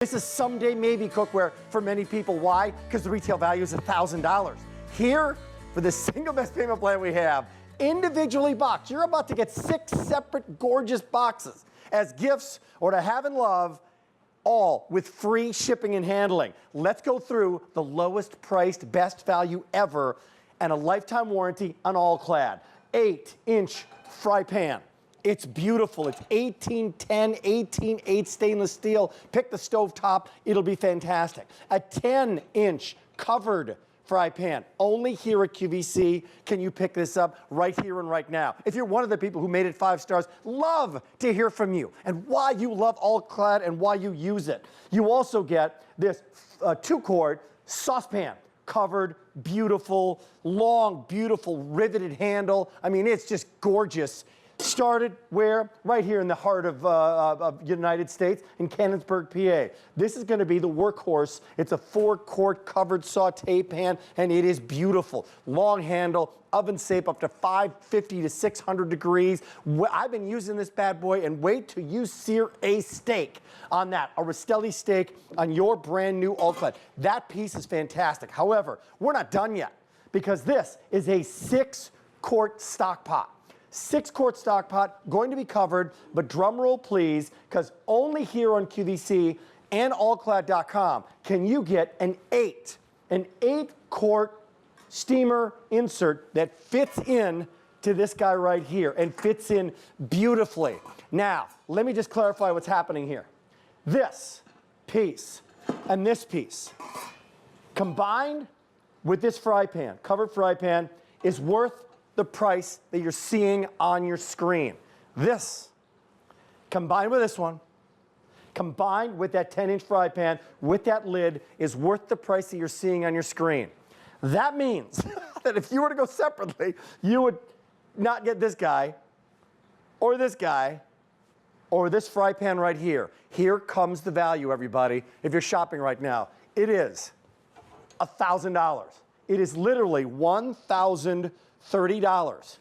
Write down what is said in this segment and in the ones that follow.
This is someday maybe cookware for many people. Why? Because the retail value is $1,000. Here, for the single best payment plan we have, individually boxed. You're about to get 6 separate gorgeous boxes as gifts or to have and love, all with free shipping and handling. Let's go through the lowest priced, best value ever and a lifetime warranty on All-Clad. 8-inch fry pan. It's beautiful. It's 1810, 18/8 stainless steel. Pick the stove top. It'll be fantastic. A 10-inch covered fry pan. Only here at QVC can you pick this up right here and right now. If you're one of the people who made it 5 stars, love to hear from you and why you love All-Clad and why you use it. You also get this 2-quart saucepan. Covered, beautiful, long, beautiful, riveted handle. I mean, it's just gorgeous. Started where? Right here in the heart of United States, in Canonsburg, PA. This is going to be the workhorse. It's a 4-quart covered saute pan, and it is beautiful. Long handle, oven safe up to 550 to 600 degrees. I've been using this bad boy, and wait till you sear a steak on that, a Rastelli steak on your brand new All-Clad. That piece is fantastic. However, we're not done yet, because this is a 6-quart stock pot. 6-quart stock pot, going to be covered, but drum roll please, because only here on QVC and allclad.com can you get an 8-quart steamer insert that fits in to this guy right here and fits in beautifully. Now, let me just clarify what's happening here. This piece and this piece combined with this fry pan, covered fry pan, is worth the price that you're seeing on your screen. This, combined with this one, combined with that 10-inch fry pan, with that lid, is worth the price that you're seeing on your screen. That means that if you were to go separately, you would not get this guy, or this fry pan right here. Here comes the value, everybody, if you're shopping right now. It is $1,000. It is literally $1,030.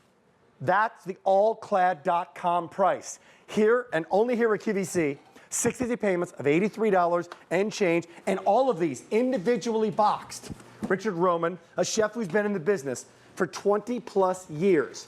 That's the allclad.com price. Here and only here at QVC, 60 payments of $83 and change, and all of these individually boxed. Richard Roman, a chef who's been in the business for 20+ years.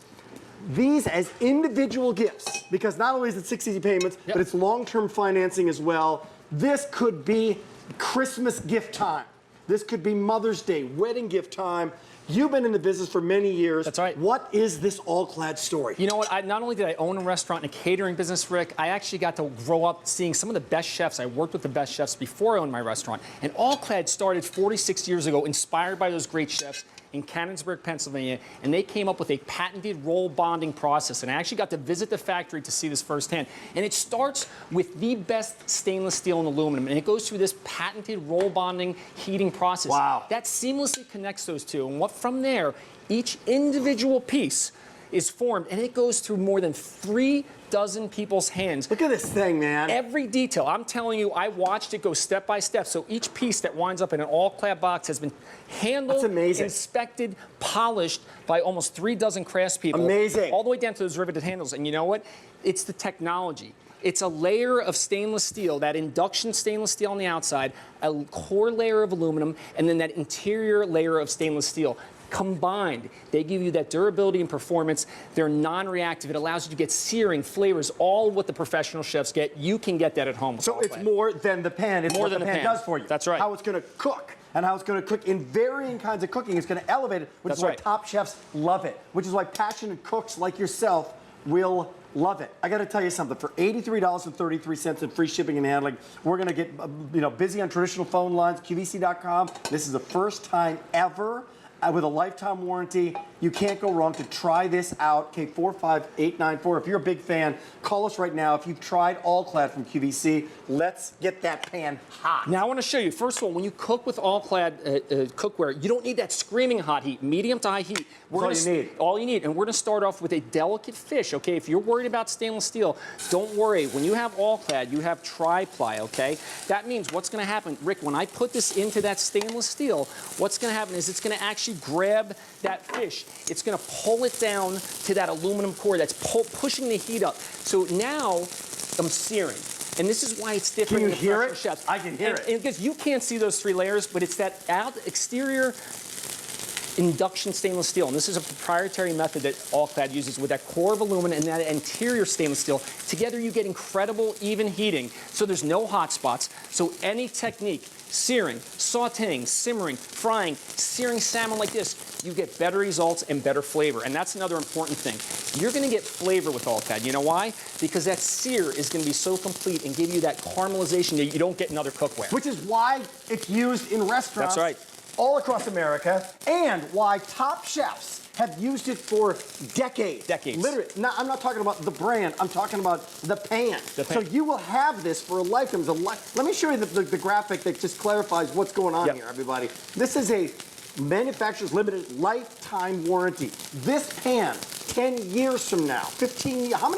These as individual gifts, because not only is it 60 payments, but it's long-term financing as well. This could be Christmas gift time. This could be Mother's Day, wedding gift time. You've been in the business for many years. That's right. What is this All-Clad story? You know what? Not only did I own a restaurant and a catering business, Rick, I actually got to grow up seeing some of the best chefs. I worked with the best chefs before I owned my restaurant. And All-Clad started 46 years ago, inspired by those great chefs in Canonsburg, Pennsylvania, and they came up with a patented roll bonding process. And I actually got to visit the factory to see this firsthand. And it starts with the best stainless steel and aluminum, and it goes through this patented roll bonding heating process. Wow. That seamlessly connects those two. And from there, each individual piece is formed, and it goes through more than 3 dozen people's hands. Look at this thing, man. Every detail. I'm telling you, I watched it go step by step. So each piece that winds up in an All-Clad box has been handled, inspected, polished by almost 3 dozen craftspeople. Amazing. All the way down to those riveted handles. And you know what? It's the technology. It's a layer of stainless steel, that induction stainless steel on the outside, a core layer of aluminum, and then that interior layer of stainless steel. Combined, they give you that durability and performance. They're non-reactive. It allows you to get searing, flavors, all what the professional chefs get. You can get that at home. So it's more than the pan. It's more what the pan does for you. That's right. How it's going to cook, and how it's going to cook in varying kinds of cooking. It's going to elevate it, which is why top chefs love it, which is why passionate cooks like yourself will love it. I got to tell you something. For $83.33 in free shipping and handling, we're going to get busy on traditional phone lines, QVC.com. This is the first time ever with a lifetime warranty. You can't go wrong to try this out. K45894. If you're a big fan, call us right now. If you've tried All-Clad from QVC, let's get that pan hot. Now I want to show you, first of all, when you cook with All-Clad cookware, you don't need that screaming hot heat. Medium to high heat. That's all you need. All you need. And we're going to start off with a delicate fish, okay? If you're worried about stainless steel, don't worry. When you have All-Clad, you have Tri-Ply, okay? That means what's going to happen, Rick, when I put this into that stainless steel, what's going to happen is it's going to actually grab that fish. It's going to pull it down to that aluminum core that's pushing the heat up. So now I'm searing. And this is why it's different. Can you in the hear professional it? chefs. I can hear it. And because you can't see those 3 layers, but it's that exterior induction stainless steel, and this is a proprietary method that All-Clad uses with that core of aluminum and that interior stainless steel. Together you get incredible even heating, so there's no hot spots. So any technique, searing, sauteing, simmering, frying, searing salmon like this, you get better results and better flavor. And that's another important thing. You're going to get flavor with All-Clad. You know why? Because that sear is going to be so complete and give you that caramelization that you don't get in other cookware. Which is why it's used in restaurants. That's right. All across America, and why top chefs have used it for decades. Decades. Literally. Now, I'm not talking about the brand. I'm talking about the pan. The pan. So you will have this for a lifetime. Let me show you the graphic that just clarifies what's going on here, everybody. This is a manufacturer's limited lifetime warranty. This pan, 10 years from now, 15 years, how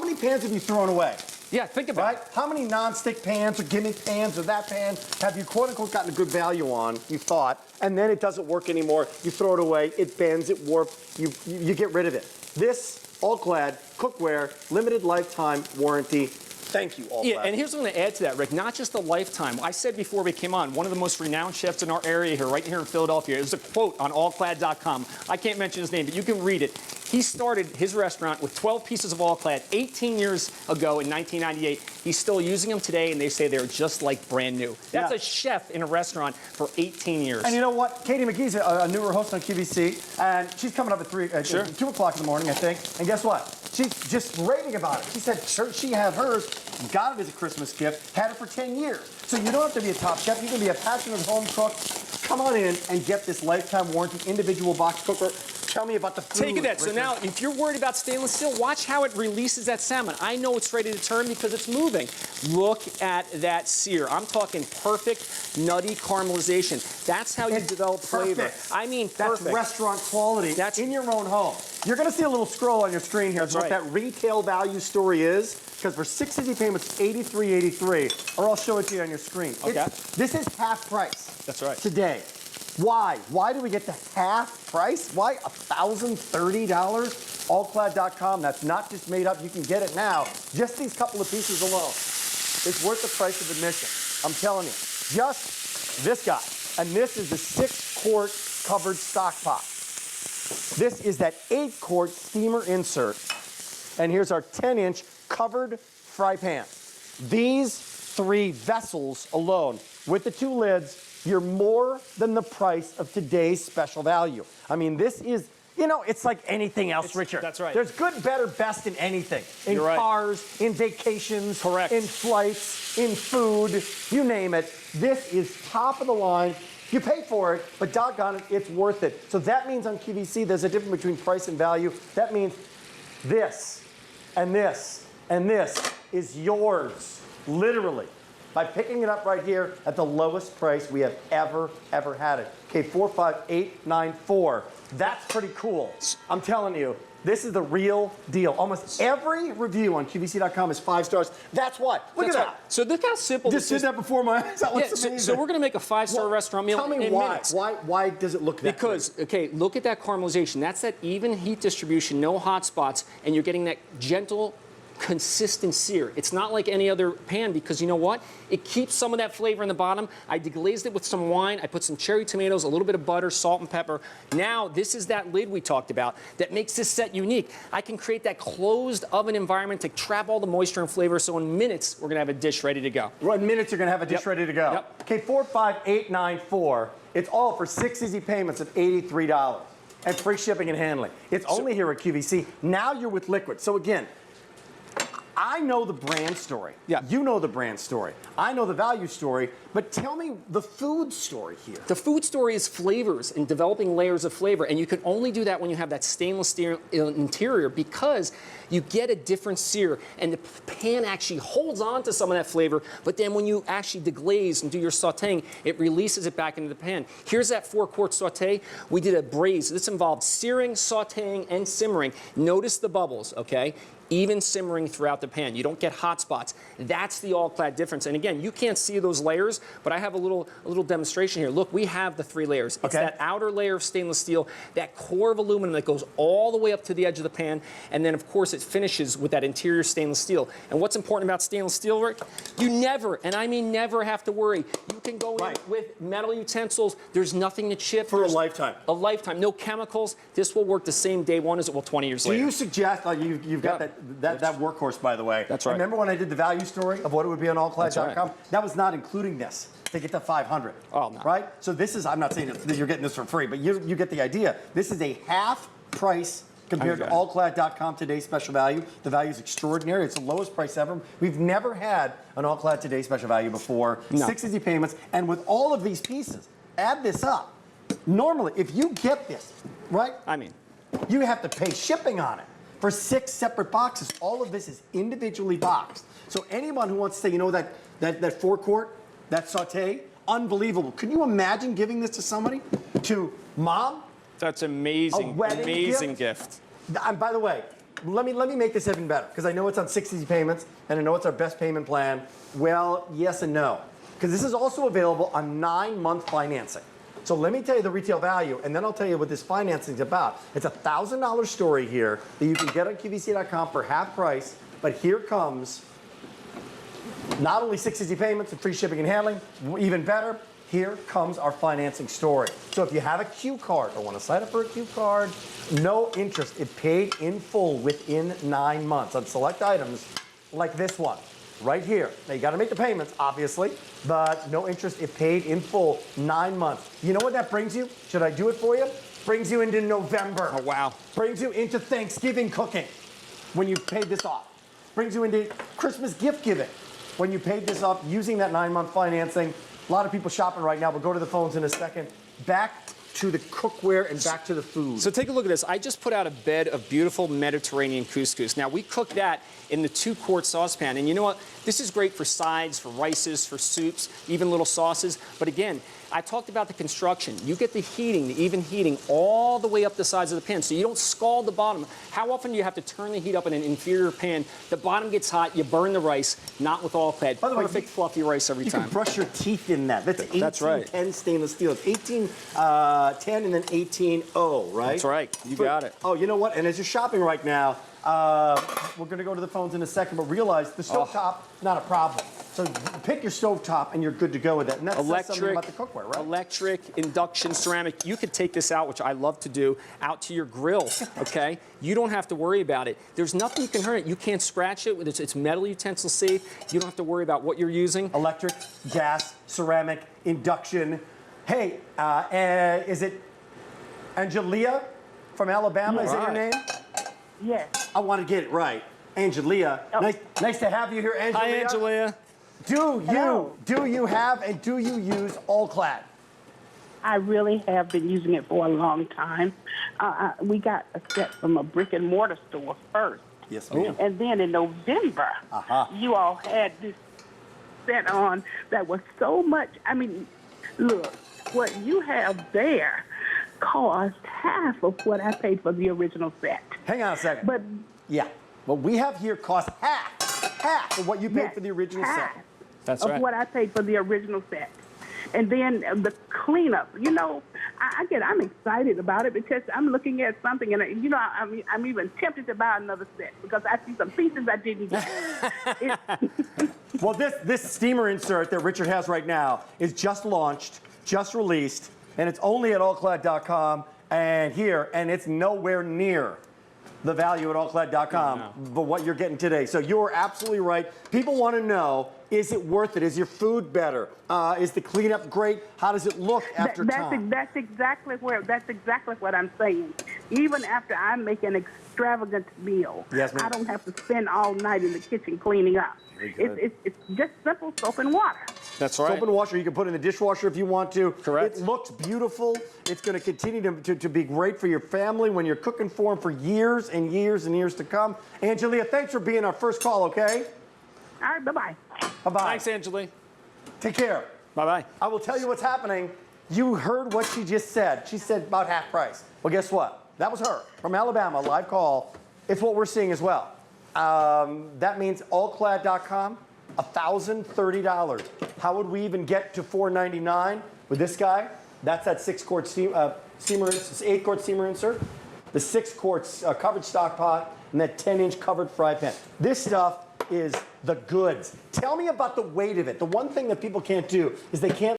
many pans have you thrown away? Yeah, think about it. How many non-stick pans or gimmick pans or that pan have you quote-unquote gotten a good value on, you thought, and then it doesn't work anymore, you throw it away, it bends, it warps, you get rid of it. This All-Clad Cookware limited lifetime warranty. Thank you, All-Clad. Yeah, and here's what I'm going to add to that, Rick. Not just the lifetime. I said before we came on, one of the most renowned chefs in our area here, right here in Philadelphia, there's a quote on allclad.com. I can't mention his name, but you can read it. He started his restaurant with 12 pieces of All-Clad 18 years ago in 1998. He's still using them today, and they say they're just like brand new. That's a chef in a restaurant for 18 years. And you know what? Katie McGee's a newer host on QVC, and she's coming up at 2 o'clock in the morning, I think. And guess what? She's just raving about it. She said she had hers, got it as a Christmas gift, had it for 10 years. So you don't have to be a top chef. You can be a passionate home cook. Come on in and get this lifetime warranty individual box cooker. Tell me about the food. Take that. Richard. So now, if you're worried about stainless steel, watch how it releases that salmon. I know it's ready to turn because it's moving. Look at that sear. I'm talking perfect, nutty caramelization. That's how you develop flavor. Perfect. I mean perfect. That's restaurant quality. That's in your own home. You're going to see a little scroll on your screen here. That's what that retail value story is. Because for 6 easy payments, $83.83, or I'll show it to you on your screen. Okay. This is half price. That's right. Today. Why? Why do we get the half price? Why $1,030? Allclad.com. That's not just made up. You can get it now. Just these couple of pieces alone. It's worth the price of admission. I'm telling you. Just this guy. And this is the 6-quart covered stock pot. This is that 8-quart steamer insert. And here's our 10-inch covered fry pan. These 3 vessels alone, with the 2 lids, you're more than the price of today's special value. I mean, this is, you know, it's like anything else, Richard. That's right. There's good, better, best in anything. In You're right. cars, in vacations, correct, in flights, in food, you name it. This is top of the line. You pay for it, but doggone it, it's worth it. So that means on QVC, there's a difference between price and value. That means this and this and this is yours, literally, by picking it up right here at the lowest price we have ever had it. Okay, 45894. That's pretty cool. I'm telling you, this is the real deal. Almost every review on QVC.com is 5 stars. That's what? Look at that. So look how simple Just this is. did that before my eyes. That looks amazing. So we're going to make a 5-star restaurant meal in Tell me why. minutes. Why does it look that Because, okay, look at that caramelization. That's that even heat distribution, no hot spots, and you're getting that gentle, consistent sear. It's not like any other pan because you know what? It keeps some of that flavor in the bottom. I deglazed it with some wine. I put some cherry tomatoes, a little bit of butter, salt, and pepper. Now, this is that lid we talked about that makes this set unique. I can create that closed oven environment to trap all the moisture and flavor, so in minutes, we're going to have a dish ready to go. Well, in minutes, you're going to have a dish ready to go. Yep. Okay, 45894. It's all for 6 easy payments of $83 and free shipping and handling. It's only here at QVC. Now you're with Liquid. So again, I know the brand story. Yeah. You know the brand story. I know the value story, but tell me the food story here. The food story is flavors and developing layers of flavor, and you can only do that when you have that stainless steel interior because you get a different sear, and the pan actually holds on to some of that flavor, but then when you actually deglaze and do your sauteing, it releases it back into the pan. Here's that 4-quart saute. We did a braise. This involved searing, sauteing, and simmering. Notice the bubbles, okay? even simmering throughout the pan. You don't get hot spots. That's the All-Clad difference. And again, you can't see those layers, but I have a little demonstration here. Look, we have the 3 layers. It's that outer layer of stainless steel, that core of aluminum that goes all the way up to the edge of the pan, and then of course it finishes with that interior stainless steel. And what's important about stainless steel, Rick? You never, and I mean never, have to worry. You can go in with metal utensils. There's nothing to chip. For a lifetime. A lifetime. No chemicals. This will work the same day one as it will 20 years later. Do you suggest, like you've got that workhorse, by the way. That's right. Remember when I did the value story of what it would be on allclad.com? Right. That was not including this to get to 500. Oh, no. Right? So this is, I'm not saying that you're getting this for free, but you get the idea. This is a half price compared to allclad.com today's special value. The value is extraordinary. It's the lowest price ever. We've never had an All-Clad today special value before. No. 6 easy payments. And with all of these pieces, add this up. Normally, if you get this, right? I mean, you have to pay shipping on it for 6 separate boxes. All of this is individually boxed. So anyone who wants to say, you know, that forecourt, that saute, unbelievable. Can you imagine giving this to somebody? To mom? that's amazing. Amazing gift. And by the way, let me make this even better, because I know it's on 6 easy payments, and I know it's our best payment plan. Well, yes and no. Because this is also available on 9-month financing. So let me tell you the retail value, and then I'll tell you what this financing is about. It's a $1,000 story here that you can get on QVC.com for half price, but here comes not only 6 easy payments and free shipping and handling, even better, here comes our financing story. So if you have a Q card or want to sign up for a Q card, no interest. It paid in full within 9 months on select items like this one right here. Now you got to make the payments, obviously, but no interest. It paid in full 9 months. You know what that brings you? Should I do it for you? Brings you into November. Oh, wow. Brings you into Thanksgiving cooking when you paid this off. Brings you into Christmas gift giving when you paid this off using that 9-month financing. A lot of people shopping right now. We'll go to the phones in a second. Back to the cookware and back to the food. So take a look at this. I just put out a bed of beautiful Mediterranean couscous. Now, we cook that in the 2-quart saucepan. And you know what? This is great for sides, for rices, for soups, even little sauces. But again, I talked about the construction. You get the heating, the even heating, all the way up the sides of the pan, so you don't scald the bottom. How often do you have to turn the heat up in an inferior pan? The bottom gets hot, you burn the rice, not with All-Clad. Perfect, fluffy rice every time. You can brush your teeth in that. That's 1810 stainless steel. It's 1810 and then 18.0, right? That's right. You got it. Oh, you know what? And as you're shopping right now, we're going to go to the phones in a second, but realize the stovetop, not a problem. So pick your stovetop and you're good to go with it. And that says something about the cookware, right? Electric, induction, ceramic. You could take this out, which I love to do, out to your grill, okay? You don't have to worry about it. There's nothing you can hurt it. You can't scratch it. It's metal utensil safe. You don't have to worry about what you're using. Electric, gas, ceramic, induction. Hey, is it Angelia from Alabama? Is that your name? Yes. I want to get it right. Angelia. Oh. Nice to have you here, Angelia. Hi, Angelia. Do you have and do you use All-Clad? I really have been using it for a long time. We got a set from a brick and mortar store first. Yes, ma'am. And then in November, you all had this set on that was so much. I mean, look, what you have there cost half of what I paid for the original set. Hang on a second. But yeah, what we have here costs half of what you paid for the original set. That's right. Of what I paid for the original set. And then the cleanup, you know, I'm excited about it because I'm looking at something and, you know, I'm even tempted to buy another set because I see some pieces I didn't get. Well, this steamer insert that Richard has right now is just launched, just released, and it's only at allclad.com and here, and it's nowhere near the value at allclad.com, but what you're getting today. So you're absolutely right. People want to know, is it worth it? Is your food better? Is the cleanup great? How does it look after time? That's exactly what I'm saying. Even after I make an extravagant meal, yes, I don't have to spend all night in the kitchen cleaning up. It's just simple soap and water. That's right. Soap and water. You can put in the dishwasher if you want to. Correct. It looks beautiful. It's going to continue to be great for your family when you're cooking for them for years and years and years to come. Angelia, thanks for being our first call, okay? All right, bye-bye. Bye-bye. Thanks, Angelia. Take care. Bye-bye. I will tell you what's happening. You heard what she just said. She said about half price. Well, guess what? That was her from Alabama, live call. It's what we're seeing as well. That means allclad.com, $1,030. How would we even get to $499 with this guy? That's that 6-quart steamer, 8-quart steamer insert, the 6-quart covered stock pot, and that 10-inch covered fry pan. This stuff is the goods. Tell me about the weight of it. The one thing that people can't do is they can't